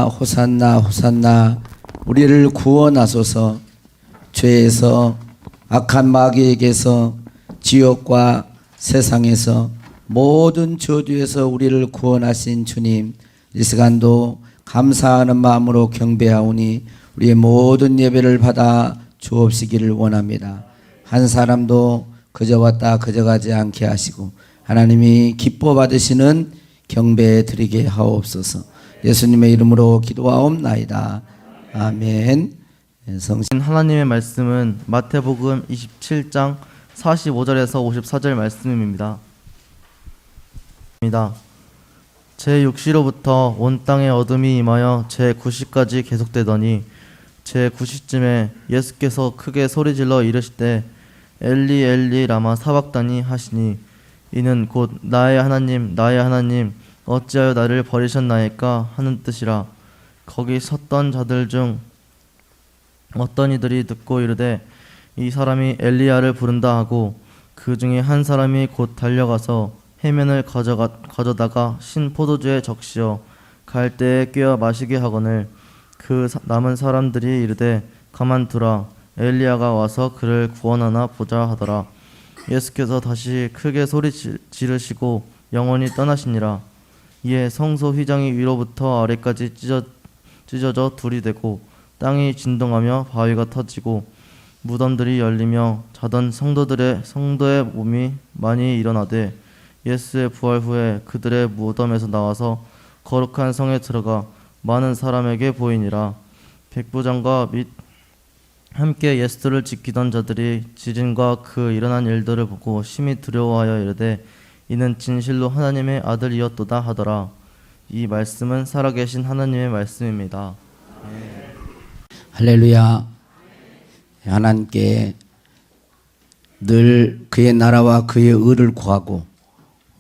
호산나 호산나 우리를 구원하소서. 죄에서 악한 마귀에게서 지옥과 세상에서 모든 저주에서 우리를 구원하신 주님, 이 시간도 감사하는 마음으로 경배하오니 우리의 모든 예배를 받아 주옵시기를 원합니다. 한 사람도 그저 왔다 그저 가지 않게 하시고 하나님이 기뻐 받으시는 경배 드리게 하옵소서. 예수님의 이름으로 기도하옵나이다. 아멘. 성신 하나님의 말씀은 마태복음 27장 45절에서 54절 말씀입니다. 제 6시로부터 온 땅에 어둠이 임하여 제 9시까지 계속되더니 제 9시쯤에 예수께서 크게 소리질러 이르시되 엘리 엘리 라마 사박다니 하시니 이는 곧 나의 하나님 나의 하나님 어찌하여 나를 버리셨나이까 하는 뜻이라. 거기 섰던 자들 중 어떤 이들이 듣고 이르되 이 사람이 엘리야를 부른다 하고 그 중에 한 사람이 곧 달려가서 해면을 가져다가 신 포도주에 적시어 갈 때에 꿰어 마시게 하거늘 그 남은 사람들이 이르되 가만두라 엘리야가 와서 그를 구원하나 보자 하더라. 예수께서 다시 크게 소리 지르시고 영원히 떠나시니라. 이에 성소 휘장이 위로부터 아래까지 찢어져 둘이 되고 땅이 진동하며 바위가 터지고 무덤들이 열리며 자던 성도의 몸이 많이 일어나되 예수의 부활 후에 그들의 무덤에서 나와서 거룩한 성에 들어가 많은 사람에게 보이니라. 백부장과 및 함께 예수를 지키던 자들이 지진과 그 일어난 일들을 보고 심히 두려워하여 이르되 이는 진실로 하나님의 아들이었도다 하더라. 이 말씀은 살아계신 하나님의 말씀입니다. 할렐루야. 하나님께 늘 그의 나라와 그의 의를 구하고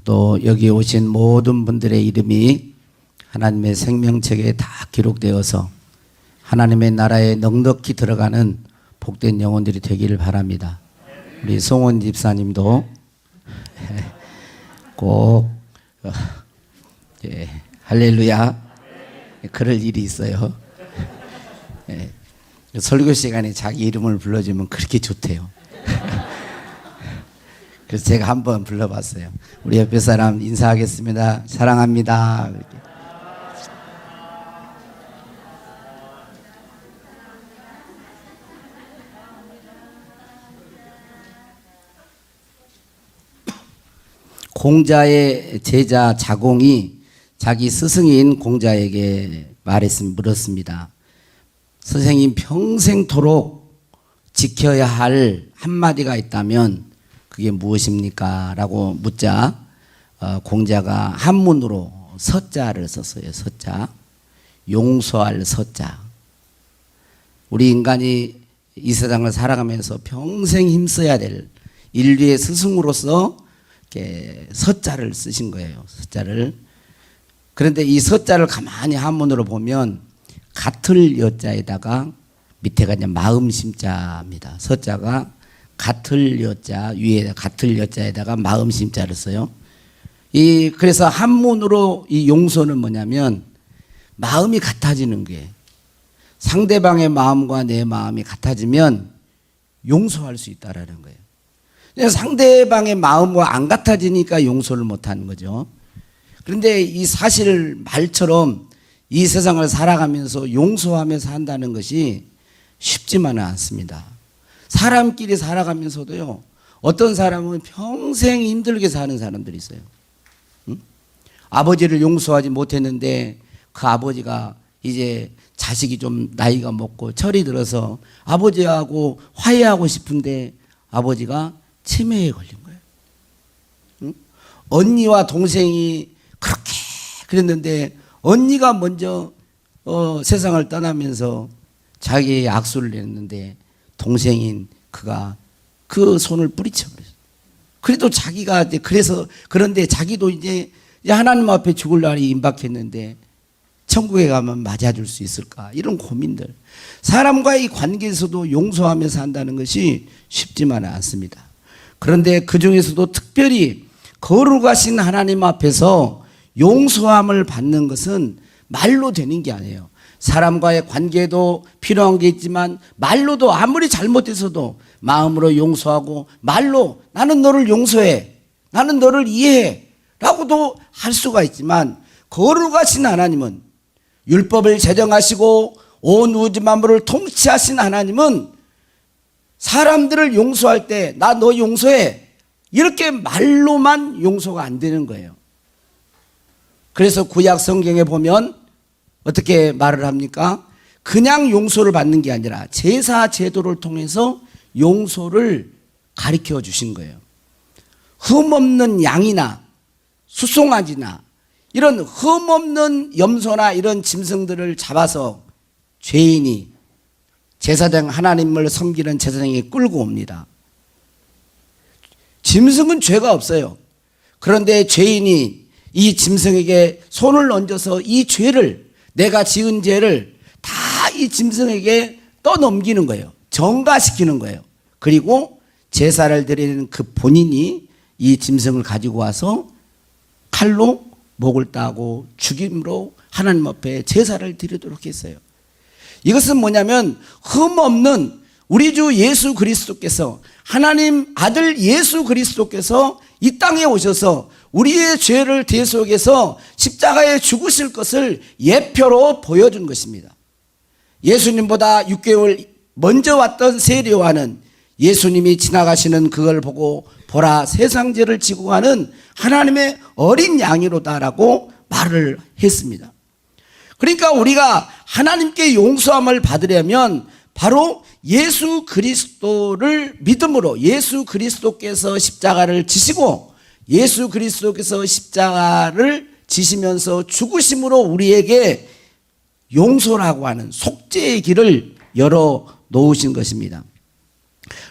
또 여기 오신 모든 분들의 이름이 하나님의 생명책에 다 기록되어서 하나님의 나라에 넉넉히 들어가는 복된 영혼들이 되기를 바랍니다. 우리 송원 집사님도 꼭 할렐루야 그럴 일이 있어요. 설교 시간에 자기 이름을 불러주면 그렇게 좋대요. 그래서 제가 한번 불러봤어요. 우리 옆에 사람 인사하겠습니다. 사랑합니다. 이렇게. 공자의 제자 자공이 자기 스승인 공자에게 물었습니다. 선생님 평생토록 지켜야 할 한마디가 있다면 그게 무엇입니까? 라고 묻자 공자가 한문으로 서자를 썼어요. 서자. 용서할 서자. 우리 인간이 이 세상을 살아가면서 평생 힘써야 될 인류의 스승으로서 이렇게 서자를 쓰신 거예요. 서자를. 그런데 이 서자를 가만히 한문으로 보면 같을 여자에다가 밑에가 이제 마음심자입니다. 서자가 같을 여자 위에 같을 여자에다가 마음심자를 써요. 그래서 한문으로 이 용서는 뭐냐면 마음이 같아지는 게 상대방의 마음과 내 마음이 같아지면 용서할 수 있다라는 거예요. 상대방의 마음과 안 같아지니까 용서를 못 하는 거죠. 그런데 이 사실 말처럼 이 세상을 살아가면서 용서하면서 한다는 것이 쉽지만은 않습니다. 사람끼리 살아가면서도요, 어떤 사람은 평생 힘들게 사는 사람들이 있어요. 응? 아버지를 용서하지 못했는데 그 아버지가 이제 자식이 좀 나이가 먹고 철이 들어서 아버지하고 화해하고 싶은데 아버지가 치매에 걸린 거예요. 응? 언니와 동생이 그렇게 그랬는데 언니가 먼저 세상을 떠나면서 자기의 악수를 냈는데 동생인 그가 그 손을 뿌리쳐버렸어요. 그래도 자기가 이제 그런데 자기도 이제 하나님 앞에 죽을 날이 임박했는데 천국에 가면 맞아줄 수 있을까? 이런 고민들. 사람과의 관계에서도 용서하면서 한다는 것이 쉽지만은 않습니다. 그런데 그 중에서도 특별히 거룩하신 하나님 앞에서 용서함을 받는 것은 말로 되는 게 아니에요. 사람과의 관계도 필요한 게 있지만 말로도 아무리 잘못해서도 마음으로 용서하고 말로 나는 너를 용서해, 나는 너를 이해해 라고도 할 수가 있지만, 거룩하신 하나님은, 율법을 제정하시고 온 우주 만물을 통치하신 하나님은 사람들을 용서할 때 나 너 용서해 이렇게 말로만 용서가 안 되는 거예요. 그래서 구약 성경에 보면 어떻게 말을 합니까? 그냥 용서를 받는 게 아니라 제사 제도를 통해서 용서를 가르쳐 주신 거예요. 흠없는 양이나 수송아지나 이런 흠없는 염소나 이런 짐승들을 잡아서 죄인이 제사장 하나님을 섬기는 제사장이 끌고 옵니다. 짐승은 죄가 없어요. 그런데 죄인이 이 짐승에게 손을 얹어서 이 죄를, 내가 지은 죄를 다 이 짐승에게 떠넘기는 거예요. 전가시키는 거예요. 그리고 제사를 드리는 그 본인이 이 짐승을 가지고 와서 칼로 목을 따고 죽임으로 하나님 앞에 제사를 드리도록 했어요. 이것은 뭐냐면 흠없는 우리 주 예수 그리스도께서, 하나님 아들 예수 그리스도께서 이 땅에 오셔서 우리의 죄를 대속해서 십자가에 죽으실 것을 예표로 보여준 것입니다. 예수님보다 6개월 먼저 왔던 세례요한은 예수님이 지나가시는 그걸 보고 보라 세상 죄를 지고 가는 하나님의 어린 양이로다라고 말을 했습니다. 그러니까 우리가 하나님께 용서함을 받으려면 바로 예수 그리스도를 믿음으로, 예수 그리스도께서 십자가를 지시고 예수 그리스도께서 십자가를 지시면서 죽으심으로 우리에게 용서라고 하는 속죄의 길을 열어 놓으신 것입니다.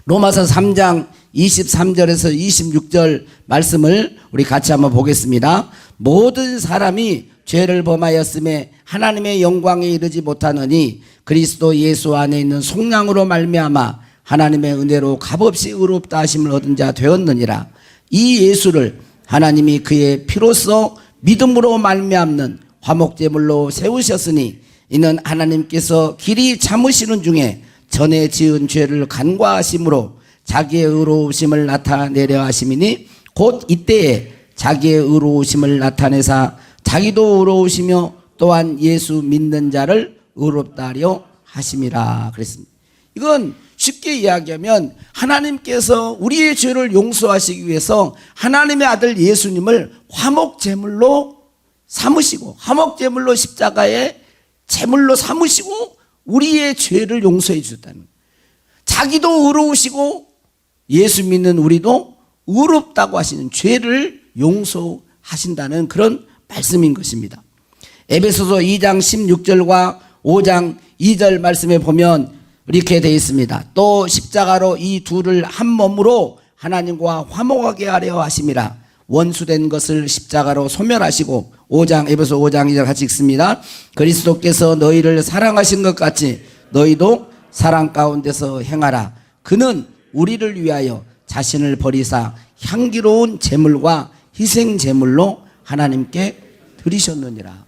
로마서 3장 23절에서 26절 말씀을 우리 같이 한번 보겠습니다. 모든 사람이 죄를 범하였음에 하나님의 영광에 이르지 못하느니 그리스도 예수 안에 있는 속량으로 말미암아 하나님의 은혜로 값없이 의롭다 하심을 얻은 자 되었느니라. 이 예수를 하나님이 그의 피로써 믿음으로 말미암는 화목제물로 세우셨으니 이는 하나님께서 길이 참으시는 중에 전에 지은 죄를 간과하심으로 자기의 의로우심을 나타내려 하심이니 곧 이때에 자기의 의로우심을 나타내사 자기도 의로우시며 또한 예수 믿는 자를 의롭다 하려 하심이라 그랬습니다. 이건 쉽게 이야기하면 하나님께서 우리의 죄를 용서하시기 위해서 하나님의 아들 예수님을 화목제물로 삼으시고, 화목제물로 십자가에 제물로 삼으시고 우리의 죄를 용서해 주셨다는 거예요. 자기도 의로우시고 예수 믿는 우리도 의롭다고 하시는, 죄를 용서하신다는 그런 말씀인 것입니다. 에베소서 2장 16절과 5장 2절 말씀에 보면 이렇게 되어 있습니다. 또 십자가로 이 둘을 한 몸으로 하나님과 화목하게 하려 하심이라. 원수된 것을 십자가로 소멸하시고, 5장 에베소 5장 2절 같이 읽습니다. 그리스도께서 너희를 사랑하신 것 같이 너희도 사랑 가운데서 행하라. 그는 우리를 위하여 자신을 버리사 향기로운 제물과 희생 제물로 하나님께 드리셨느니라.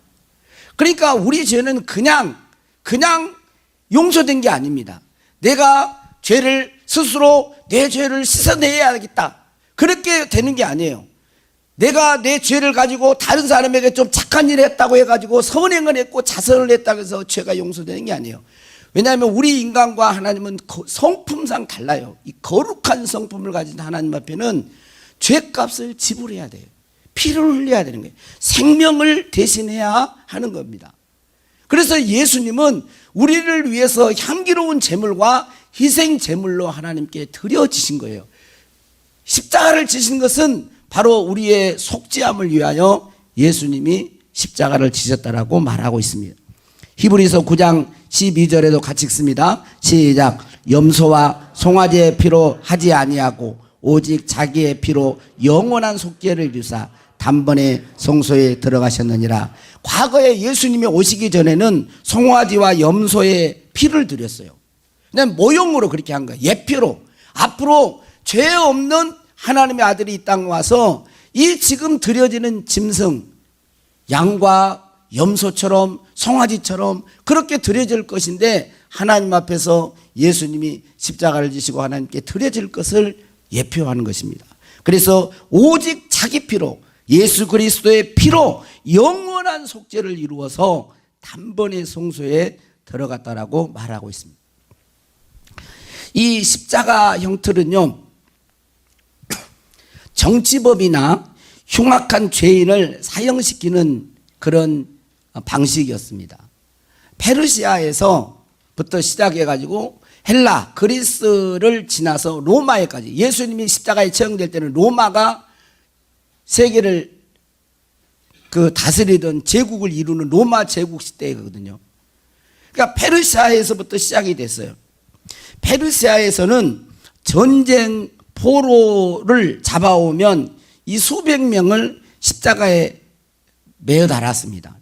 그러니까 우리 죄는 그냥 용서된 게 아닙니다. 내가 죄를 스스로 내 죄를 씻어내야겠다, 그렇게 되는 게 아니에요. 내가 내 죄를 가지고 다른 사람에게 좀 착한 일을 했다고 해가지고 선행을 했고 자선을 했다고 해서 죄가 용서되는 게 아니에요. 왜냐하면 우리 인간과 하나님은 성품상 달라요. 이 거룩한 성품을 가진 하나님 앞에는 죄값을 지불해야 돼요. 피를 흘려야 되는 거예요. 생명을 대신해야 하는 겁니다. 그래서 예수님은 우리를 위해서 향기로운 제물과 희생 제물로 하나님께 드려지신 거예요. 십자가를 지신 것은 바로 우리의 속죄함을 위하여 예수님이 십자가를 지셨다라고 말하고 있습니다. 히브리서 9장 12절에도 같이 읽습니다. 시작. 염소와 송아지의 피로 하지 아니하고 오직 자기의 피로 영원한 속죄를 이루사 단번에 성소에 들어가셨느니라. 과거에 예수님이 오시기 전에는 송아지와 염소의 피를 드렸어요. 그냥 모형으로 그렇게 한 거예요. 예표로. 앞으로 죄 없는 하나님의 아들이 이 땅에 와서 이 지금 드려지는 짐승, 양과 염소처럼 송아지처럼 그렇게 드려질 것인데 하나님 앞에서 예수님이 십자가를 지시고 하나님께 드려질 것을 예표하는 것입니다. 그래서 오직 자기 피로, 예수 그리스도의 피로 영원한 속죄를 이루어서 단번에 성소에 들어갔다라고 말하고 있습니다. 이 십자가 형틀은요, 정치범이나 흉악한 죄인을 사형시키는 그런 방식이었습니다. 페르시아에서부터 시작해가지고 헬라, 그리스를 지나서 로마에까지, 예수님이 십자가에 처형될 때는 로마가 세계를 다스리던 제국을 이루는 로마 제국 시대거든요. 그러니까 페르시아에서부터 시작이 됐어요. 페르시아에서는 전쟁 포로를 잡아오면 이 수백 명을 십자가에 매어 달았습니다.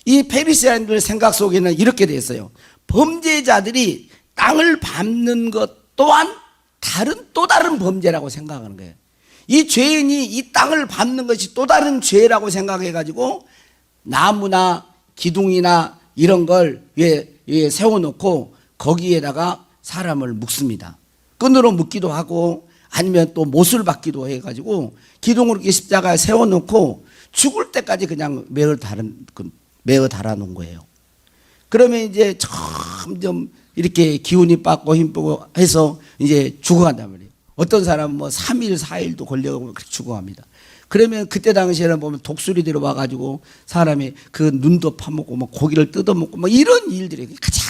이 페르시아인들 생각 속에는 이렇게 돼 있어요. 범죄자들이 땅을 밟는 것 또한 또 다른 범죄라고 생각하는 거예요. 이 죄인이 이 땅을 밟는 것이 또 다른 죄라고 생각해가지고 나무나 기둥이나 이런 걸 위에 세워놓고 거기에다가 사람을 묶습니다. 끈으로 묶기도 하고 아니면 또 못을 박기도 해가지고 기둥으로 이렇게 십자가에 세워놓고 죽을 때까지 그냥 매어 달아놓은 거예요. 그러면 이제 점점 이렇게 기운이 빠고 힘쓰고 해서 이제 죽어간단 말이에요. 어떤 사람은 뭐 3일, 4일도 걸려가고 그렇게 죽어갑니다. 그러면 그때 당시에는 보면 독수리 들어와가지고 사람이 그 눈도 파먹고 뭐 고기를 뜯어먹고 뭐 이런 일들이 가장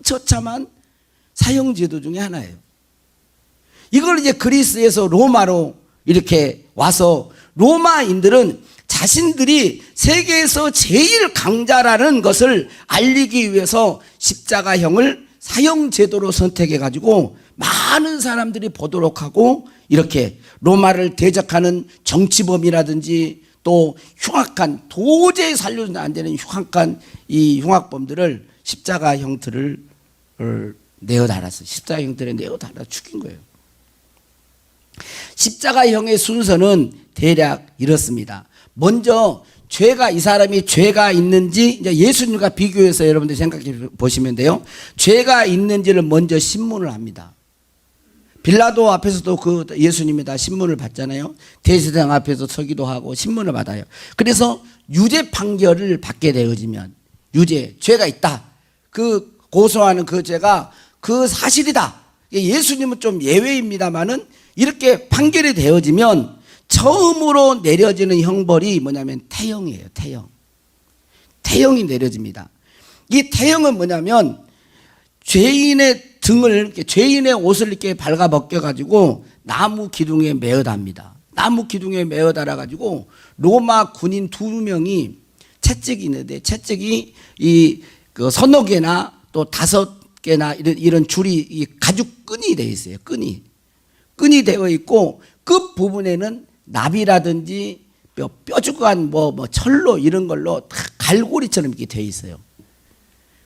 처참한 사형제도 중에 하나예요. 이걸 이제 그리스에서 로마로 이렇게 와서 로마인들은 자신들이 세계에서 제일 강자라는 것을 알리기 위해서 십자가형을 사형제도로 선택해가지고 많은 사람들이 보도록 하고 이렇게 로마를 대적하는 정치범이라든지 또 흉악한 도저히 살려도 안 되는 흉악한 이 흉악범들을 십자가 형틀을 내어 달았어요. 십자가 형틀에 내어 달아 죽인 거예요. 십자가형의 순서는 대략 이렇습니다. 먼저 이 사람이 죄가 있는지 이제 예수님과 비교해서 여러분들 생각해 보시면 돼요. 죄가 있는지를 먼저 신문을 합니다. 빌라도 앞에서도 그 예수님이 다 신문을 받잖아요. 대제사장 앞에서 서기도 하고 신문을 받아요. 그래서 유죄 판결을 받게 되어지면 죄가 있다. 그 고소하는 그 죄가 그 사실이다. 예수님은 좀 예외입니다만은 이렇게 판결이 되어지면 처음으로 내려지는 형벌이 뭐냐면 태형이에요. 태형이 내려집니다. 이 태형은 뭐냐면 죄인의 옷을 이렇게 발가 벗겨가지고 나무 기둥에 매어 답니다. 나무 기둥에 매어 달아가지고 로마 군인 2명이 채찍이 있는데 채찍이 그 서너 개나 또 5개나 이런 줄이 가죽 끈이 되어 있어요. 끈이 되어 있고 끝 부분에는 납이라든지 뾰족한 뭐 철로 이런 걸로 다 갈고리처럼 이렇게 되어 있어요.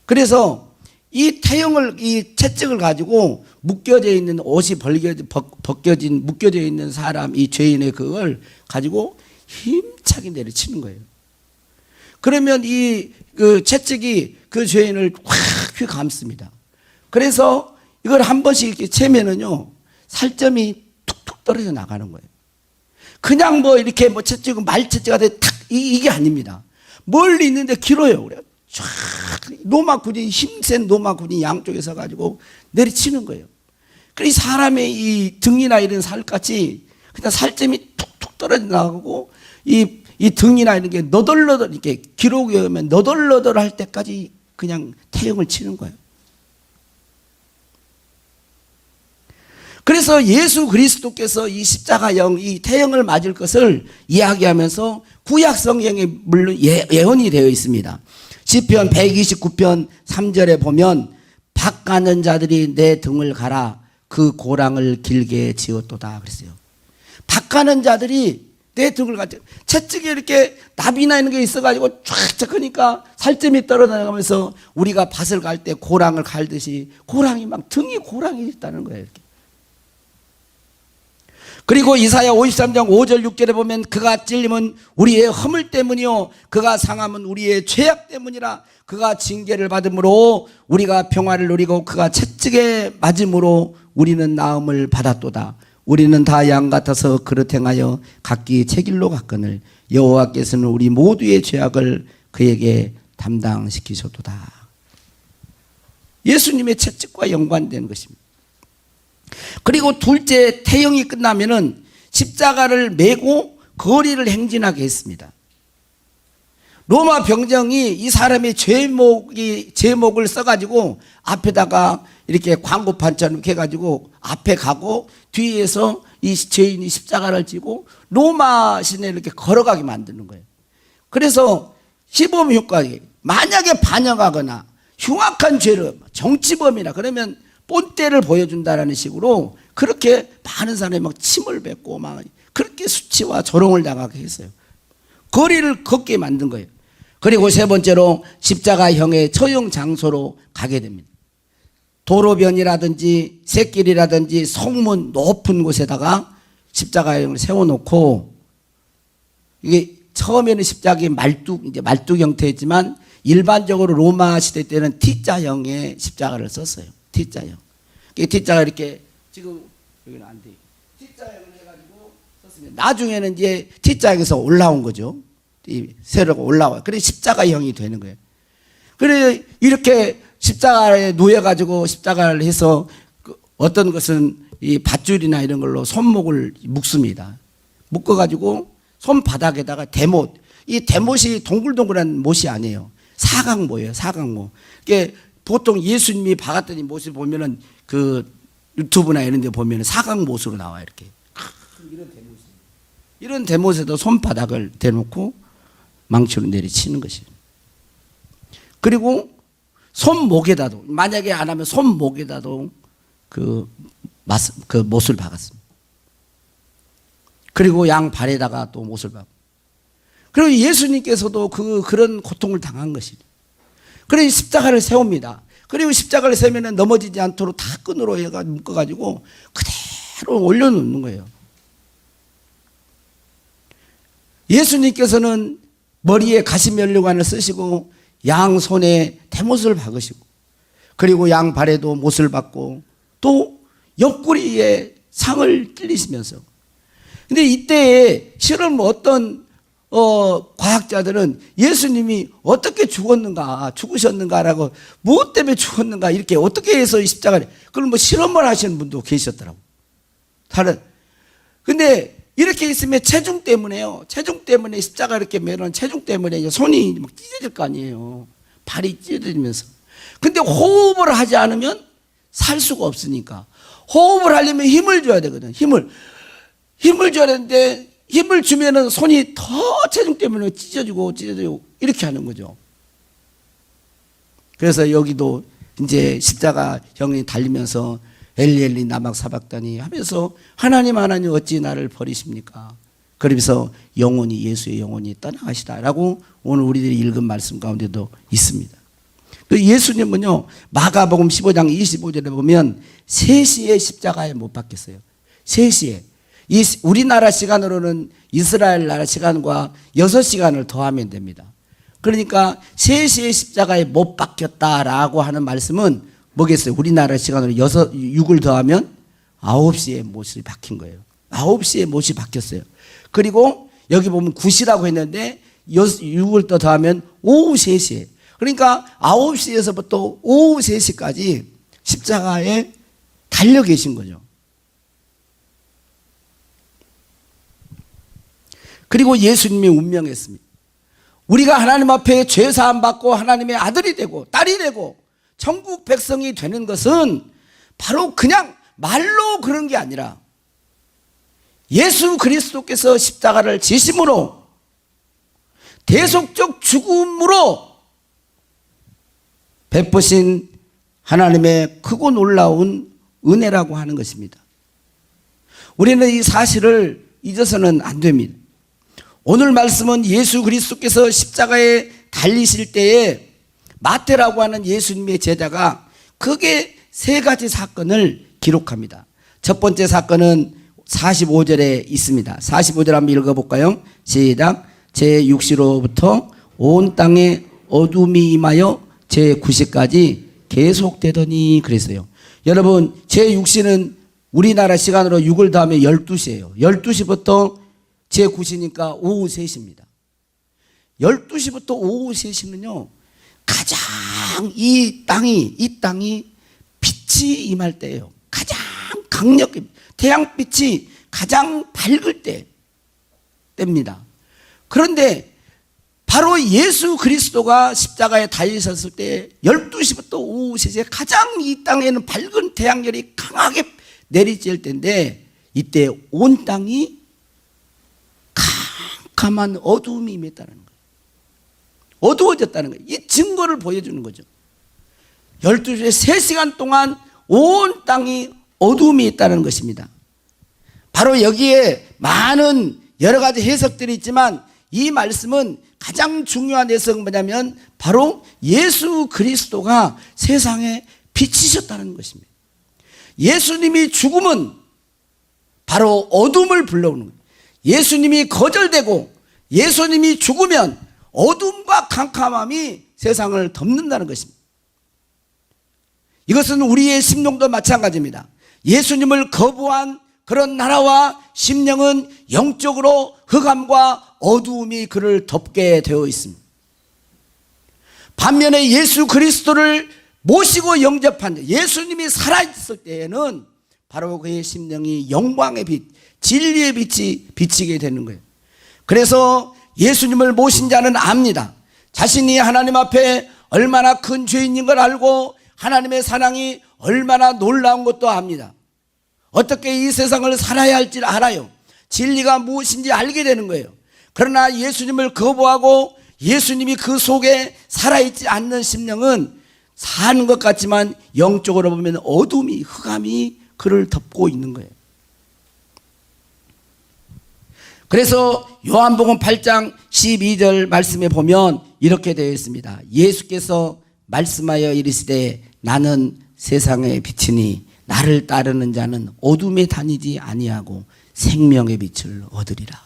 그래서 이 채찍을 가지고 묶여져 있는 옷이 묶여져 있는 사람, 이 죄인의 그걸 가지고 힘차게 내려치는 거예요. 그러면 그 채찍이 그 죄인을 확 감습니다. 그래서 이걸 한 번씩 이렇게 채면은요, 살점이 툭툭 떨어져 나가는 거예요. 그냥 이렇게 채찍은 말채찍 같은 이게 아닙니다. 멀리 있는데 길어요. 그래 쫙 힘센 로마 군이 양쪽에 서 가지고 내리치는 거예요. 그래서 사람의 이 등이나 이런 살같이 그냥 살점이 툭툭 떨어져 나가고 이 등이나 이런 게 너덜너덜 이렇게 기록에 오면 너덜너덜 할 때까지 그냥 태형을 치는 거예요. 그래서 예수 그리스도께서 이 십자가형, 이 태형을 맞을 것을 이야기하면서 구약 성경에 물론 예언이 되어 있습니다. 시편 129편 3절에 보면 박 가는 자들이 내 등을 갈아 그 고랑을 길게 지었도다 그랬어요. 박 가는 자들이 내 등을 갈아 채찍에 이렇게 납이나 이런 게 있어가지고 쫙쫙 하니까 살점이 떨어져나가면서 우리가 밭을 갈 때 고랑을 갈듯이 등이 고랑이 있다는 거예요. 이렇게. 그리고 이사야 53장 5절 6절에 보면 그가 찔림은 우리의 허물 때문이요 그가 상함은 우리의 죄악 때문이라. 그가 징계를 받음으로 우리가 평화를 누리고 그가 채찍에 맞음으로 우리는 나음을 받았도다. 우리는 다 양 같아서 그릇 행하여 각기 제 길로 갔거늘 여호와께서는 우리 모두의 죄악을 그에게 담당시키셨도다. 예수님의 채찍과 연관된 것입니다. 그리고 둘째 태형이 끝나면은 십자가를 메고 거리를 행진하게 했습니다. 로마 병정이 이 사람의 제목을 써가지고 앞에다가 이렇게 광고판처럼 이렇게 해가지고 앞에 가고 뒤에서 이 죄인이 십자가를 지고 로마 시내를 이렇게 걸어가게 만드는 거예요. 그래서 시범 효과에 만약에 반역하거나 흉악한 죄를 정치범이나 그러면 본때를 보여준다라는 식으로 그렇게 많은 사람이 막 침을 뱉고 막 그렇게 수치와 조롱을 당하게 했어요. 거리를 걷게 만든 거예요. 그리고 세 번째로 십자가형의 처형 장소로 가게 됩니다. 도로변이라든지 샛길이라든지 성문 높은 곳에다가 십자가형을 세워놓고, 이게 처음에는 십자가의 말뚝 형태였지만 일반적으로 로마 시대 때는 T자형의 십자가를 썼어요. T자형. T자가 이렇게 지금 여기는 안 돼. T자형을 해가지고 썼습니다. 나중에는 이제 T자형에서 올라온 거죠. 이 세로가 올라와요. 그래 십자가형이 되는 거예요. 그래 이렇게 십자가에 누워가지고 십자가를 해서 어떤 것은 이 밧줄이나 이런 걸로 손목을 묶습니다. 묶어가지고 손바닥에다가 대못. 이 대못이 동글동글한 못이 아니에요. 사각모예요. 사각모. 이게 보통 예수님이 박았던 이 못을 보면은 그 유튜브나 이런 데 보면은 사각못으로 나와요. 이렇게. 이런 대못. 이런 대못에도 손바닥을 대놓고 망치로 내리치는 것이에요. 그리고 손목에다도, 만약에 안 하면 손목에다도 그 못을 박았습니다. 그리고 양 발에다가 또 못을 박고. 그리고 예수님께서도 그런 고통을 당한 것이죠. 그래서 십자가를 세웁니다. 그리고 십자가를 세우면 넘어지지 않도록 다 끈으로 묶어가지고 그대로 올려놓는 거예요. 예수님께서는 머리에 가시면류관을 쓰시고 양 손에 대못을 박으시고 그리고 양 발에도 못을 박고 또 옆구리에 상을 찔리시면서, 근데 이때에 실은 어떤 과학자들은 예수님이 어떻게 죽으셨는가라고, 무엇 때문에 죽었는가, 이렇게 어떻게 해서 이 십자가를, 그걸 뭐 실험을 하시는 분도 계셨더라고. 근데 이렇게 있으면 체중 때문에요. 체중 때문에 십자가 이렇게 매는 체중 때문에 손이 막 찢어질 거 아니에요. 발이 찢어지면서. 근데 호흡을 하지 않으면 살 수가 없으니까 호흡을 하려면 힘을 줘야 되거든. 힘을 줘야 되는데 힘을 주면은 손이 더 체중 때문에 찢어지고 이렇게 하는 거죠. 그래서 여기도 이제 십자가 형이 달리면서 엘리 나막 사박다니 하면서 하나님 어찌 나를 버리십니까? 그러면서 예수의 영혼이 떠나가시다라고 오늘 우리들이 읽은 말씀 가운데도 있습니다. 예수님은요, 마가복음 15장 25절에 보면 3시에 십자가에 못 박혔어요. 3시에. 우리나라 시간으로는 이스라엘 나라 시간과 6시간을 더하면 됩니다. 그러니까 3시에 십자가에 못 박혔다라고 하는 말씀은 뭐겠어요? 우리나라 시간으로 6을 더하면 9시에 못이 박힌 거예요. 9시에 못이 박혔어요. 그리고 여기 보면 9시라고 했는데 6을 또 더하면 오후 3시에. 그러니까 9시에서부터 오후 3시까지 십자가에 달려 계신 거죠. 그리고 예수님이 운명했습니다. 우리가 하나님 앞에 죄사함 받고 하나님의 아들이 되고 딸이 되고 천국 백성이 되는 것은 바로 그냥 말로 그런 게 아니라 예수 그리스도께서 십자가를 지심으로 대속적 죽음으로 베푸신 하나님의 크고 놀라운 은혜라고 하는 것입니다. 우리는 이 사실을 잊어서는 안 됩니다. 오늘 말씀은 예수 그리스도께서 십자가에 달리실 때에 마태라고 하는 예수님의 제자가 크게 3가지 사건을 기록합니다. 첫 번째 사건은 45절에 있습니다. 45절 한번 읽어볼까요? 시작. 제 육시로부터 온 땅에 어둠이 임하여 제 9시까지 계속되더니 그랬어요. 여러분, 제 육시는 우리나라 시간으로 6을 더하면 12시예요. 12시부터 제 9시니까 오후 3시입니다. 12시부터 오후 3시는요, 가장 이 땅이 빛이 임할 때예요. 가장 강력히 태양빛이 가장 밝을 때입니다. 그런데 바로 예수 그리스도가 십자가에 달리셨을 때 12시부터 오후 3시에 가장 이 땅에는 밝은 태양열이 강하게 내리쬐을 때인데, 이때 온 땅이 캄캄한 어두움이 임했다는 거예요. 어두워졌다는 거예요. 이 증거를 보여주는 거죠. 12시에 3시간 동안 온 땅이 어두움이 있다는 것입니다. 바로 여기에 많은 여러 가지 해석들이 있지만, 이 말씀은 가장 중요한 해석은 뭐냐면 바로 예수 그리스도가 세상에 비치셨다는 것입니다. 예수님이 죽음은 바로 어둠을 불러오는 거예요. 예수님이 거절되고 예수님이 죽으면 어둠과 캄캄함이 세상을 덮는다는 것입니다. 이것은 우리의 심령도 마찬가지입니다. 예수님을 거부한 그런 나라와 심령은 영적으로 흑암과 어두움이 그를 덮게 되어 있습니다. 반면에 예수 그리스도를 모시고 영접한 예수님이 살아있을 때에는 바로 그의 심령이 영광의 빛, 진리의 빛이 비치게 되는 거예요. 그래서 예수님을 모신 자는 압니다. 자신이 하나님 앞에 얼마나 큰 죄인인 걸 알고 하나님의 사랑이 얼마나 놀라운 것도 압니다. 어떻게 이 세상을 살아야 할지 알아요. 진리가 무엇인지 알게 되는 거예요. 그러나 예수님을 거부하고 예수님이 그 속에 살아있지 않는 심령은 사는 것 같지만 영적으로 보면 어둠이, 흑암이 그를 덮고 있는 거예요. 그래서 요한복음 8장 12절 말씀에 보면 이렇게 되어 있습니다. 예수께서 말씀하여 이르시되 나는 세상의 빛이니 나를 따르는 자는 어둠에 다니지 아니하고 생명의 빛을 얻으리라.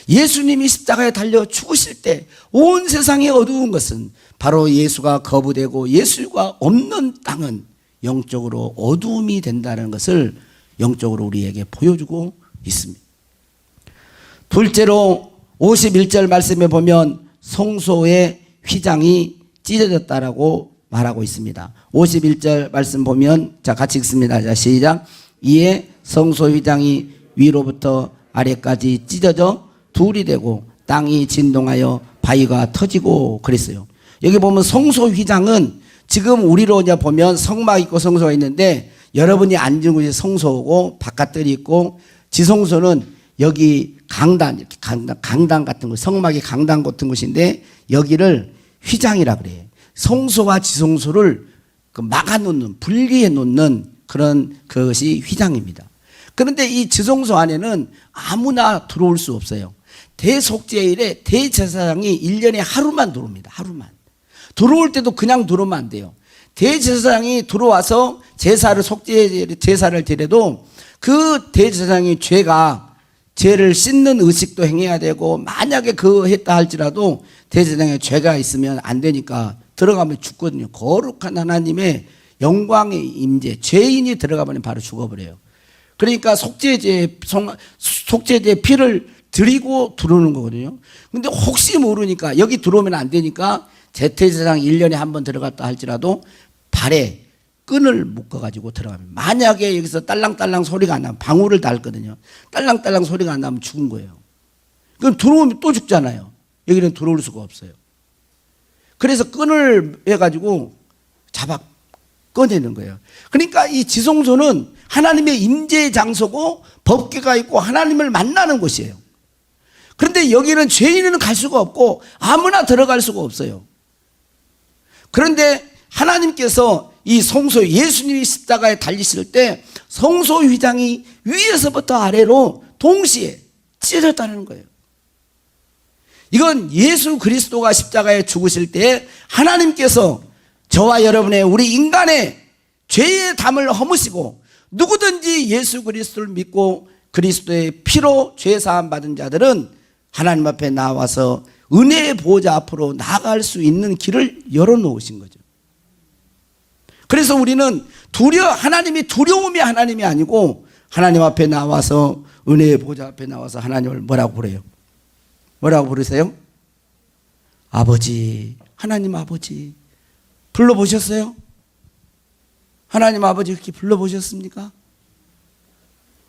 예수님이 십자가에 달려 죽으실 때 온 세상이 어두운 것은 바로 예수가 거부되고 예수가 없는 땅은 영적으로 어두움이 된다는 것을 영적으로 우리에게 보여주고 있습니다. 둘째로 51절 말씀에 보면 성소의 휘장이 찢어졌다라고 말하고 있습니다. 51절 말씀 보면 자 같이 읽습니다. 자 시작. 이에 성소 휘장이 위로부터 아래까지 찢어져 둘이 되고 땅이 진동하여 바위가 터지고 그랬어요. 여기 보면 성소 휘장은 지금 우리로 이제 보면 성막 있고 성소가 있는데 여러분이 앉은 곳이 성소고 바깥들이 있고 지성소는 여기 강단, 이렇게 강당 같은 곳, 성막이 강당 같은 곳인데 여기를 휘장이라 그래요. 성소와 지성소를 막아놓는, 분리해 놓는 그런 것이 휘장입니다. 그런데 이 지성소 안에는 아무나 들어올 수 없어요. 대속죄일에 대제사장이 1년에 하루만 들어옵니다. 하루만. 들어올 때도 그냥 들어오면 안 돼요. 대제사장이 들어와서 제사를 드려도 그 대제사장이 죄를 씻는 의식도 행해야 되고 만약에 그거 했다 할지라도 대제사장에 죄가 있으면 안 되니까 들어가면 죽거든요. 거룩한 하나님의 영광의 임재, 죄인이 들어가면 바로 죽어버려요. 그러니까 속죄제 피를 드리고 들어오는 거거든요. 근데 혹시 모르니까 여기 들어오면 안 되니까 대제사장 1년에 한 번 들어갔다 할지라도 발에 끈을 묶어가지고 들어가면 만약에 여기서 딸랑딸랑 소리가 안 나면 방울을 달거든요. 딸랑딸랑 소리가 안 나면 죽은 거예요. 그럼 들어오면 또 죽잖아요. 여기는 들어올 수가 없어요. 그래서 끈을 해가지고 잡아 꺼내는 거예요. 그러니까 이 지성소는 하나님의 임재의 장소고 법궤가 있고 하나님을 만나는 곳이에요. 그런데 여기는 죄인은 갈 수가 없고 아무나 들어갈 수가 없어요. 그런데 하나님께서 이 성소, 예수님이 십자가에 달리실 때 성소 휘장이 위에서부터 아래로 동시에 찢어졌다는 거예요. 이건 예수 그리스도가 십자가에 죽으실 때 하나님께서 저와 여러분의 우리 인간의 죄의 담을 허무시고 누구든지 예수 그리스도를 믿고 그리스도의 피로 죄사함 받은 자들은 하나님 앞에 나와서 은혜의 보좌 앞으로 나아갈 수 있는 길을 열어놓으신 거죠. 그래서 우리는 하나님이 두려움이 하나님이 아니고 하나님 앞에 나와서 은혜의 보좌 앞에 나와서 하나님을 뭐라고 부르요? 뭐라고 부르세요? 아버지, 하나님 아버지. 불러보셨어요? 하나님 아버지 그렇게 불러보셨습니까?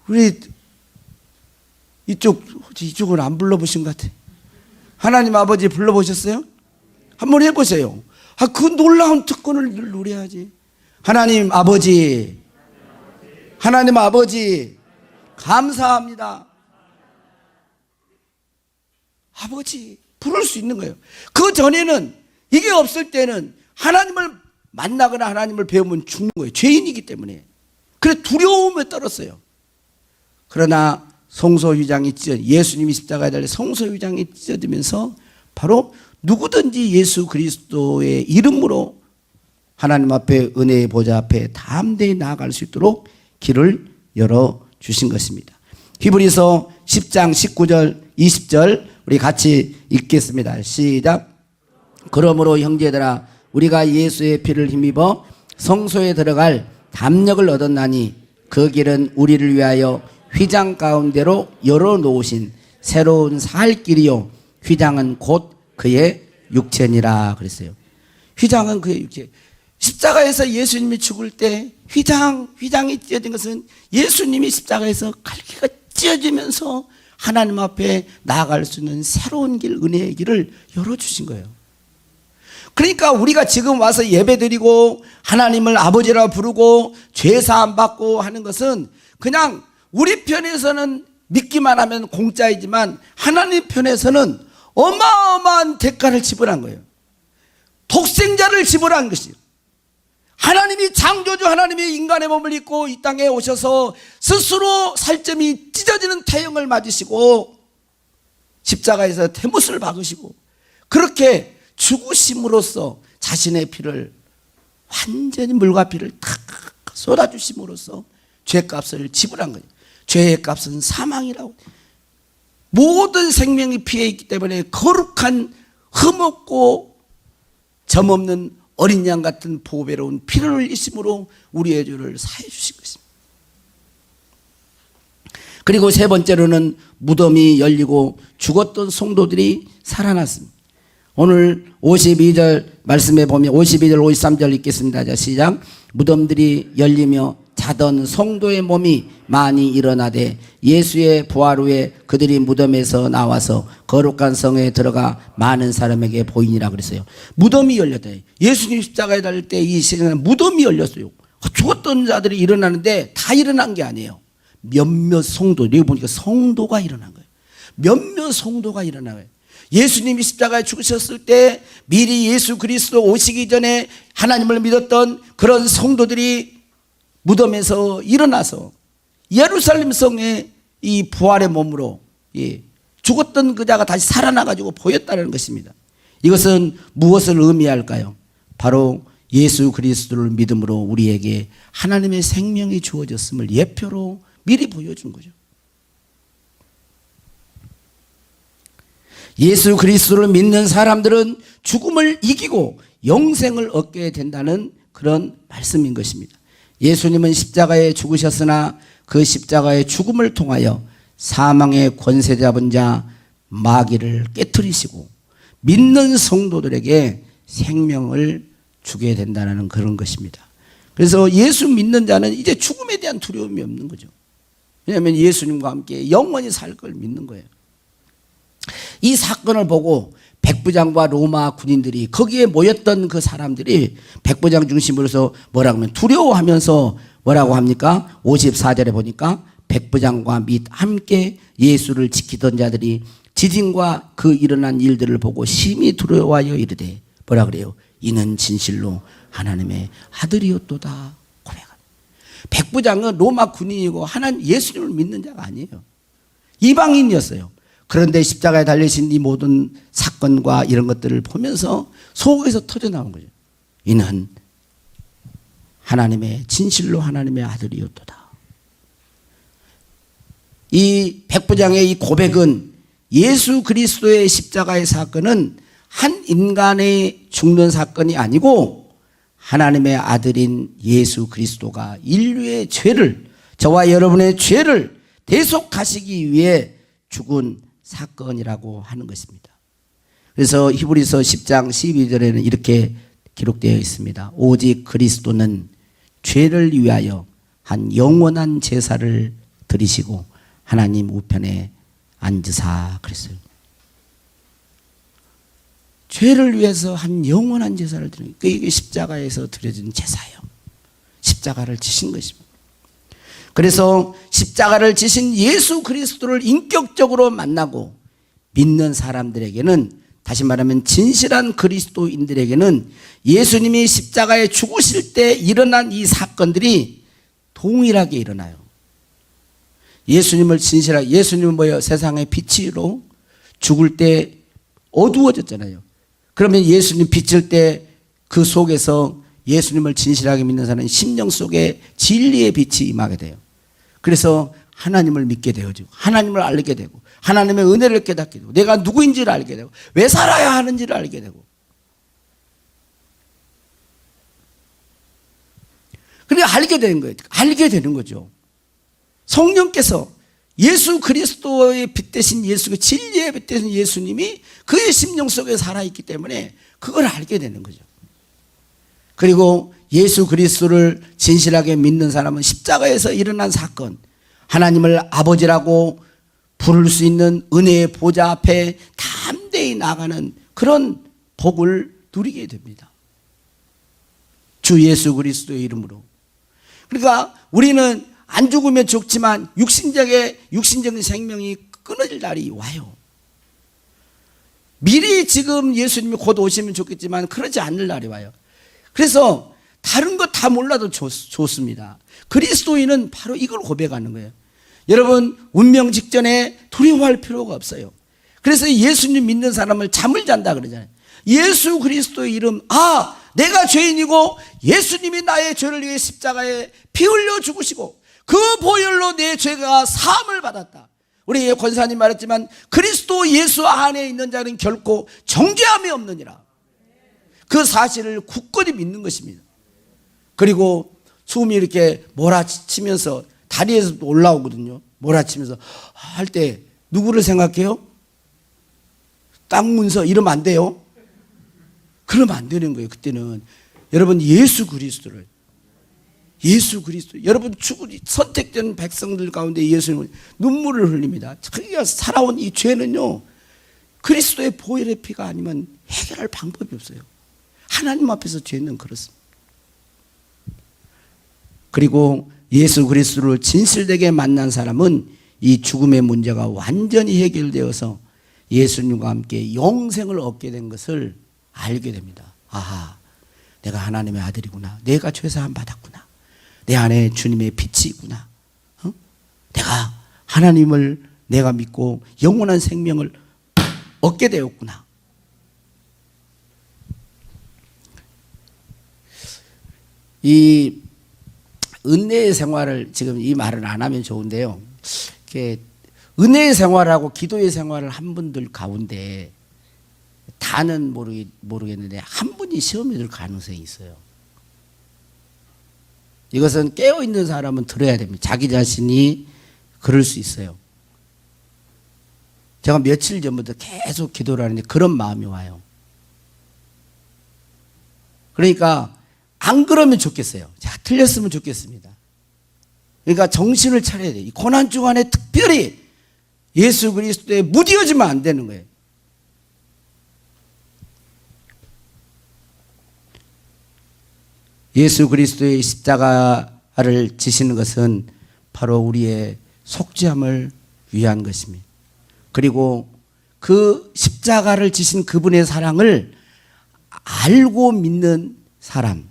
우리 이쪽은 안 불러보신 것 같아. 하나님 아버지 불러보셨어요? 한번 해보세요. 그 놀라운 특권을 누려야지. 하나님 아버지, 하나님 아버지, 감사합니다. 아버지, 부를 수 있는 거예요. 그 전에는 이게 없을 때는 하나님을 만나거나 하나님을 배우면 죽는 거예요. 죄인이기 때문에. 그래 두려움에 떨었어요. 그러나 성소휘장이 예수님이 십자가에 달려 성소휘장이 찢어지면서 바로 누구든지 예수 그리스도의 이름으로 하나님 앞에 은혜의 보좌 앞에 담대히 나아갈 수 있도록 길을 열어주신 것입니다. 히브리서 10장 19절 20절 우리 같이 읽겠습니다. 시작. 그러므로 형제들아 우리가 예수의 피를 힘입어 성소에 들어갈 담력을 얻었나니 그 길은 우리를 위하여 휘장 가운데로 열어놓으신 새로운 살 길이요 휘장은 곧 그의 육체니라 그랬어요. 휘장은 그의 육체. 십자가에서 예수님이 죽을 때 휘장이 찢어진 것은 예수님이 십자가에서 갈기가 찢어지면서 하나님 앞에 나아갈 수 있는 새로운 길, 은혜의 길을 열어주신 거예요. 그러니까 우리가 지금 와서 예배드리고 하나님을 아버지라 부르고 죄사함 받고 하는 것은 그냥 우리 편에서는 믿기만 하면 공짜이지만 하나님 편에서는 어마어마한 대가를 지불한 거예요. 독생자를 지불한 것이에요. 하나님이 창조주 하나님이 인간의 몸을 입고 이 땅에 오셔서 스스로 살점이 찢어지는 태형을 맞으시고 십자가에서 대못을 박으시고 그렇게 죽으심으로써 자신의 피를 완전히 물과 피를 탁 쏟아주심으로써 죄값을 지불한 거예요. 죄의 값은 사망이라고. 모든 생명이 피해 있기 때문에 거룩한 흠없고 점없는 어린 양 같은 보배로운 피를 흘리심으로 우리의 죄를 사해 주신 것입니다. 그리고 세 번째로는 무덤이 열리고 죽었던 성도들이 살아났습니다. 오늘 52절 말씀에 보면 52절 53절 읽겠습니다. 자, 시작. 무덤들이 열리며 자던 성도의 몸이 많이 일어나되 예수의 부활 후에 그들이 무덤에서 나와서 거룩한 성에 들어가 많은 사람에게 보이니라 그랬어요. 무덤이 열렸다. 예수님 십자가에 달릴 때 이 세상에 무덤이 열렸어요. 죽었던 자들이 일어나는데 다 일어난 게 아니에요. 몇몇 성도, 여기 보니까 성도가 일어난 거예요. 몇몇 성도가 일어난 거예요. 예수님이 십자가에 죽으셨을 때 미리 예수 그리스도 오시기 전에 하나님을 믿었던 그런 성도들이 무덤에서 일어나서 예루살렘 성에 이 부활의 몸으로 죽었던 그 자가 다시 살아나가지고 보였다는 것입니다. 이것은 무엇을 의미할까요? 바로 예수 그리스도를 믿음으로 우리에게 하나님의 생명이 주어졌음을 예표로 미리 보여준 거죠. 예수 그리스도를 믿는 사람들은 죽음을 이기고 영생을 얻게 된다는 그런 말씀인 것입니다. 예수님은 십자가에 죽으셨으나 그 십자가의 죽음을 통하여 사망의 권세 잡은 자 마귀를 깨트리시고 믿는 성도들에게 생명을 주게 된다는 그런 것입니다. 그래서 예수 믿는 자는 이제 죽음에 대한 두려움이 없는 거죠. 왜냐하면 예수님과 함께 영원히 살 걸 믿는 거예요. 이 사건을 보고 백부장과 로마 군인들이 거기에 모였던 그 사람들이 백부장 중심으로서 뭐라고 하면 두려워하면서 뭐라고 합니까? 54절에 보니까 백부장과 및 함께 예수를 지키던 자들이 지진과 그 일어난 일들을 보고 심히 두려워하여 이르되 뭐라 그래요? 이는 진실로 하나님의 아들이었도다 고백합니다. 백부장은 로마 군인이고 예수님을 믿는 자가 아니에요. 이방인이었어요. 그런데 십자가에 달리신 이 모든 사건과 이런 것들을 보면서 속에서 터져나온 거죠. 이는 진실로 하나님의 아들이었도다. 이 백부장의 이 고백은 예수 그리스도의 십자가의 사건은 한 인간의 죽는 사건이 아니고 하나님의 아들인 예수 그리스도가 인류의 죄를, 저와 여러분의 죄를 대속하시기 위해 죽은 사건이라고 하는 것입니다. 그래서 히브리서 10장 12절에는 이렇게 기록되어 있습니다. 오직 그리스도는 죄를 위하여 한 영원한 제사를 드리시고 하나님 우편에 앉으사 그랬어요. 죄를 위해서 한 영원한 제사를 드리는, 이게 십자가에서 드려진 제사예요. 십자가를 지신 것입니다. 그래서 십자가를 지신 예수 그리스도를 인격적으로 만나고 믿는 사람들에게는, 다시 말하면 진실한 그리스도인들에게는 예수님이 십자가에 죽으실 때 일어난 이 사건들이 동일하게 일어나요. 예수님은 뭐예요? 세상의 빛으로 죽을 때 어두워졌잖아요. 그러면 예수님 비칠 때 그 속에서 예수님을 진실하게 믿는 사람은 심령 속에 진리의 빛이 임하게 돼요. 그래서 하나님을 믿게 되어지고 하나님을 알게 되고 하나님의 은혜를 깨닫게 되고 내가 누구인지를 알게 되고 왜 살아야 하는지를 알게 되고, 그래 알게 되는 거예요. 알게 되는 거죠. 성령께서 예수 그리스도의 빛 대신 예수, 진리의 빛 대신 예수님이 그의 심령 속에 살아있기 때문에 그걸 알게 되는 거죠. 그리고 예수 그리스도를 진실하게 믿는 사람은 십자가에서 일어난 사건, 하나님을 아버지라고 부를 수 있는 은혜의 보좌 앞에 담대히 나가는 그런 복을 누리게 됩니다. 주 예수 그리스도의 이름으로. 그러니까 우리는 안 죽으면 죽지만 육신적인 생명이 끊어질 날이 와요. 미리 지금 예수님이 곧 오시면 좋겠지만 그러지 않을 날이 와요. 그래서 다른 거 다 몰라도 좋습니다. 그리스도인은 바로 이걸 고백하는 거예요. 여러분, 운명 직전에 두려워할 필요가 없어요. 그래서 예수님 믿는 사람을 잠을 잔다 그러잖아요. 예수 그리스도의 이름, 내가 죄인이고 예수님이 나의 죄를 위해 십자가에 피 흘려 죽으시고 그 보혈로 내 죄가 사함을 받았다. 우리 권사님 말했지만 그리스도 예수 안에 있는 자는 결코 정죄함이 없느니라. 그 사실을 굳건히 믿는 것입니다. 그리고 숨이 이렇게 몰아치면서 다리에서 올라오거든요. 몰아치면서 할 때 누구를 생각해요? 땅 문서 이러면 안 돼요. 그러면 안 되는 거예요. 그때는 여러분 예수 그리스도, 여러분 선택된 백성들 가운데 예수님은 눈물을 흘립니다. 그가 살아온 이 죄는요, 그리스도의 보혈의 피가 아니면 해결할 방법이 없어요. 하나님 앞에서 죄는 그렇습니다. 그리고 예수 그리스도를 진실되게 만난 사람은 이 죽음의 문제가 완전히 해결되어서 예수님과 함께 영생을 얻게 된 것을 알게 됩니다. 내가 하나님의 아들이구나. 내가 죄사함 받았구나. 내 안에 주님의 빛이 있구나. 내가 하나님을 내가 믿고 영원한 생명을 얻게 되었구나. 이 은혜의 생활을, 지금 이 말을 안 하면 좋은데요, 이렇게 은혜의 생활하고 기도의 생활을 한 분들 가운데 다는 모르겠는데 한 분이 시험에 들 가능성이 있어요. 이것은 깨어있는 사람은 들어야 됩니다. 자기 자신이 그럴 수 있어요. 제가 며칠 전부터 계속 기도를 하는데 그런 마음이 와요. 그러니까 안 그러면 좋겠어요. 제가 틀렸으면 좋겠습니다. 그러니까 정신을 차려야 돼요. 이 고난 주간에 특별히 예수 그리스도에 무디어지면 안 되는 거예요. 예수 그리스도의 십자가를 지시는 것은 바로 우리의 속죄함을 위한 것입니다. 그리고 그 십자가를 지신 그분의 사랑을 알고 믿는 사람,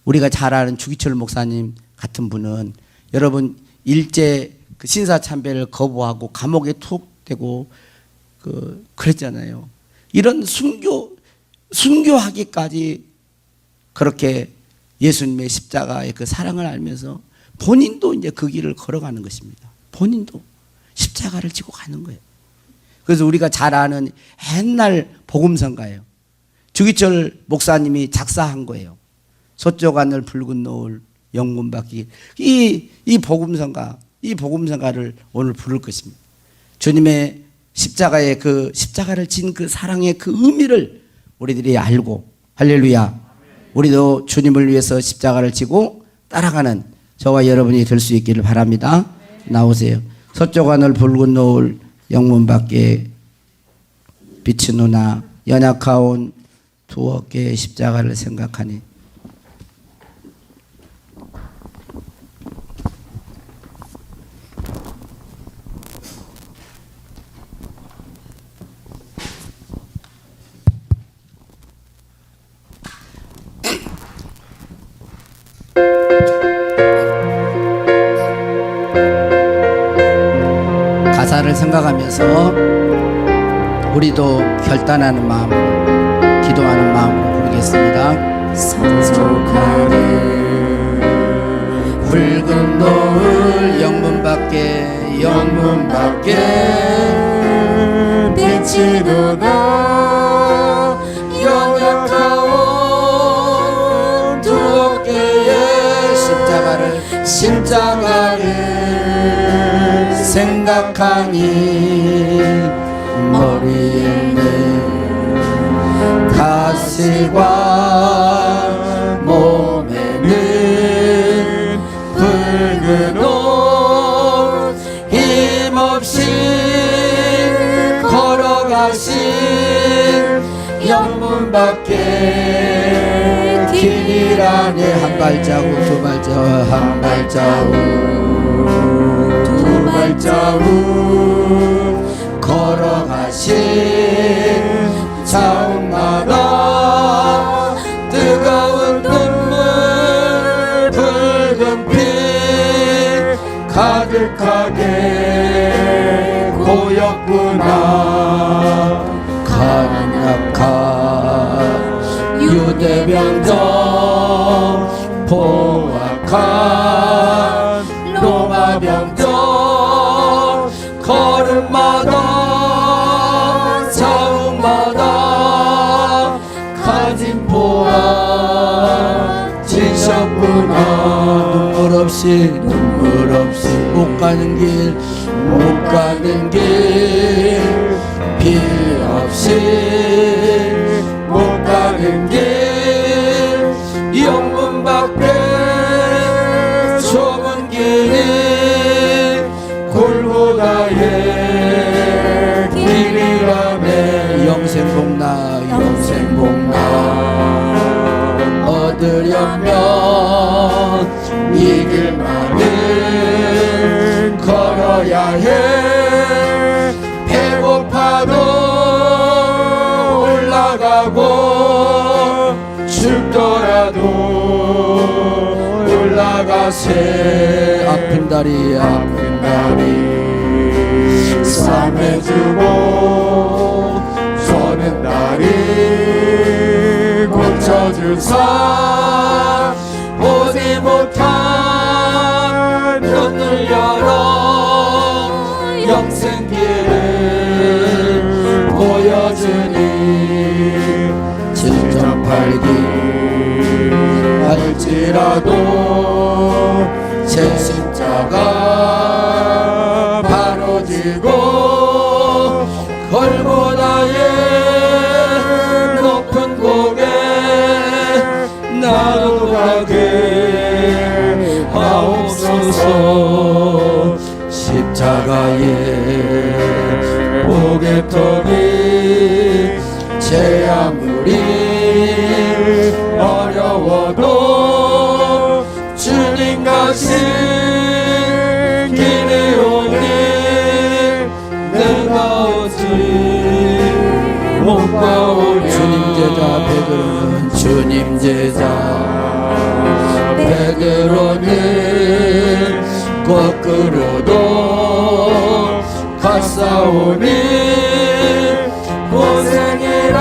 우리가 잘 아는 주기철 목사님 같은 분은 여러분 일제 그 신사참배를 거부하고 감옥에 툭 대고 그랬잖아요. 이런 순교하기까지 그렇게 예수님의 십자가의 그 사랑을 알면서 본인도 이제 그 길을 걸어가는 것입니다. 본인도. 십자가를 지고 가는 거예요. 그래서 우리가 잘 아는 옛날 복음성가예요. 주기철 목사님이 작사한 거예요. 서쪽 하늘 붉은 노을 영문 받기. 이 복음성가를 오늘 부를 것입니다. 주님의 십자가의 그 십자가를 진 그 사랑의 그 의미를 우리들이 알고, 할렐루야, 우리도 주님을 위해서 십자가를 지고 따라가는 저와 여러분이 될 수 있기를 바랍니다. 나오세요. 서쪽 하늘 붉은 노을 영문 밖에 빛이 누나 연약하온 두 어깨의 십자가를 생각하니. 가사를 생각하면서 우리도 결단하는 마음으로, 기도하는 마음으로 부르겠습니다. 서쪽하늘 붉은 노을 영문 밖에 빛이 누나 연약하온 두 어깨에 십자가를 생각하니 머리에는 가시와 몸에는 붉은 옷 힘없이 걸어가신 영문 밖에 길이라네. 한 발자국 두 발자국 한 발자국 두 발자국 걸어가신 자욱마다 뜨거운 눈물 붉은 피 가득하게 고였구나. 간악한 유대병정 포악한 로마병정 걸음마다 자욱마다 가진 포악 지셨구나. 눈물 없이 못 가는 길 비 없이 못 가는 길 영문 밖에 좁은 길이 골고다의 길이라네. 영생복나 얻으려면 이 길만을 걸어야 해. 배고파도 올라가고 춥더라도 올라가세. 아픈 다리 싸매주고 서는 다리 고쳐주사. 오지 못한 눈을 열어 영생길을 보여주니. 7.8기 할지라도 제 십자가 바로 지고 골고다의 높은 고개 나아가게 하옵소서. 십자가의 보배턱이 제 아무리 어려워도 주님 가신 길이 오니 내가 오지 못 가오랴. 주님 제자 베드로는 거꾸로도 갔사오니 고생이라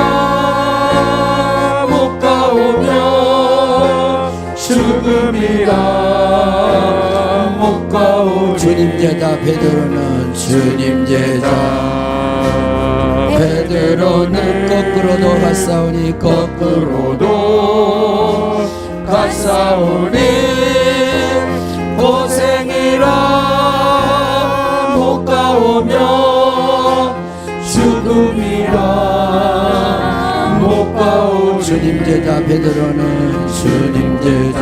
못 가오며 죽음이라 못 가오니. 주님 제자 베드로는 주님 제자 베드로는 거꾸로 돌아싸우니 거꾸로도 갔사오니 고생이라 못 가오며 죽음이라 못 가오니 주님 제자 베드로는 주님 제자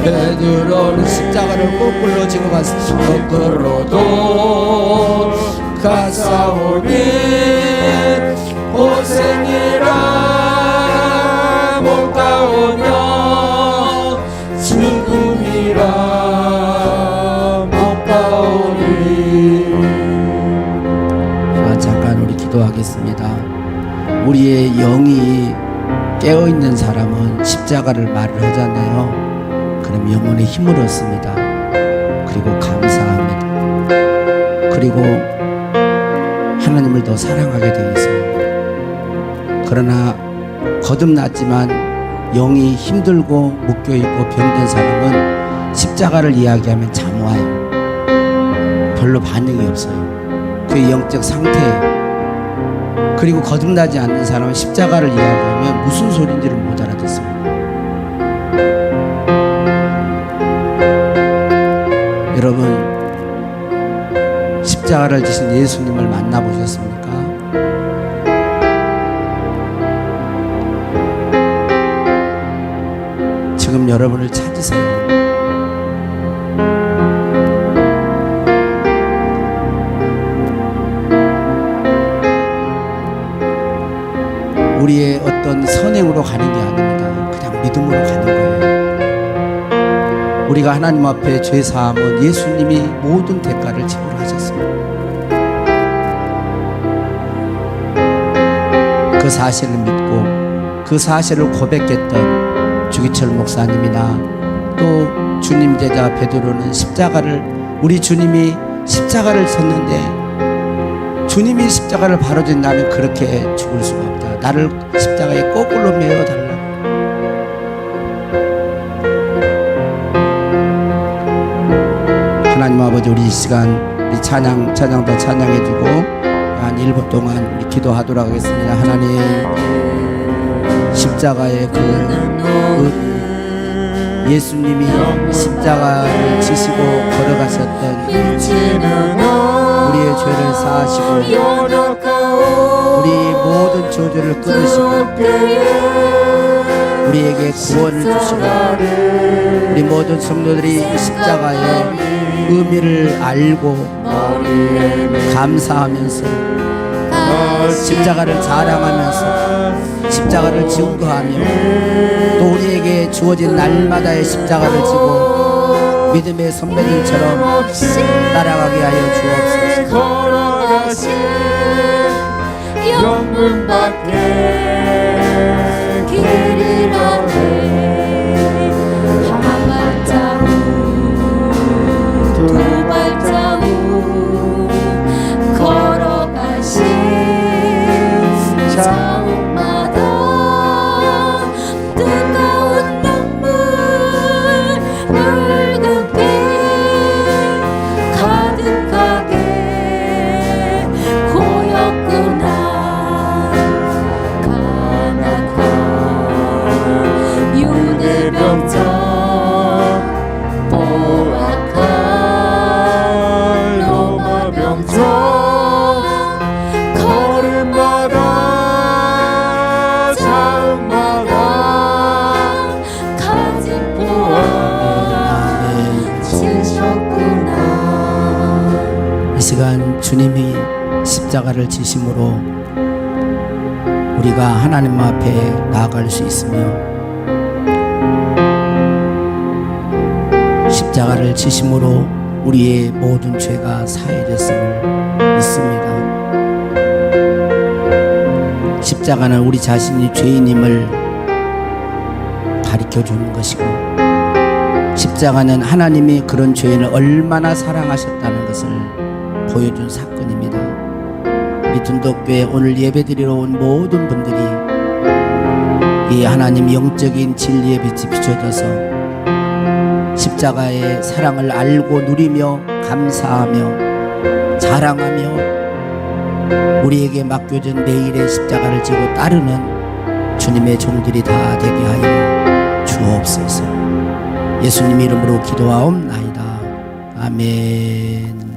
베드로는 십자가를 거꾸로 지고 갔습니다. 거꾸로도 갔사오니 고생이라 못 가오며 죽음이라 못 가오니. 잠깐 우리 기도하겠습니다. 우리의 영이 깨어있는 사람은 십자가를 말을 하잖아요. 그럼 영혼의 힘을 얻습니다. 그리고 감사합니다. 그리고 하나님을 더 사랑하게 되어 있어요. 그러나 거듭났지만 영이 힘들고 묶여있고 병든 사람은 십자가를 이야기하면 잠와요. 별로 반응이 없어요. 그의 영적 상태예요. 그리고 거듭나지 않는 사람은 십자가를 이야기하면 무슨 소리인지를 못 알아듣습니다. 여러분, 십자가를 지신 예수님을 만나보셨습니까? 지금 여러분을 찾으세요. 우리의 어떤 선행으로 가는 게 아닙니다. 그냥 믿음으로 가는 거예요. 우리가 하나님 앞에 죄 사함은 예수님이 모든 대가를 지불하셨습니다. 그 사실을 믿고 그 사실을 고백했던 주기철 목사님이나 또 주님 제자 베드로는 십자가를 우리 주님이 십자가를 졌는데 주님이 십자가를 바로 진 나는 그렇게 죽을 수가 없다. 나를 십자가에 거꾸로 메어 달라. 하나님 아버지, 우리 이 시간 우리 찬양도 찬양해주고 한 1분 동안 우리 기도하도록 하겠습니다. 하나님, 십자가의 그 예수님이 십자가를 지시고 걸어가셨던 우리의 죄를 사하시고 우리 모든 저주를 끊으시고 우리에게 구원을 주시고 우리 모든 성도들이 십자가의 의미를 알고 감사하면서 십자가를 자랑하면서 십자가를 증거하며 또 우리에게 주어진 날마다의 십자가를 지고 믿음의 선배들처럼 따라가게 하여 주옵소서. 걸어가신 영문 밖에 길을 얻네 한 발자국 두 발자국 걸어가신 자국마다 뜨거운 눈물 붉은 피 가득하게 고였구나 가나다 유대병자 포악한 로마병자 걸음마다 자음마다 가진 보아 지셨구나. 이 시간 주님이 십자가를 지심으로 우리가 하나님 앞에 나아갈 수 있으며 십자가를 지심으로 우리의 모든 죄가 사해졌음을 믿습니다. 십자가는 우리 자신이 죄인임을 가르쳐 주는 것이고 십자가는 하나님이 그런 죄인을 얼마나 사랑하셨다는 것을 보여준 사건입니다. 우리 둔덕교회 오늘 예배드리러 온 모든 분들이 이 하나님 영적인 진리의 빛이 비춰져서 십자가의 사랑을 알고 누리며 감사하며 자랑하며 우리에게 맡겨진 매일의 십자가를 지고 따르는 주님의 종들이 다 되게 하여 주옵소서. 예수님 이름으로 기도하옵나이다. 아멘.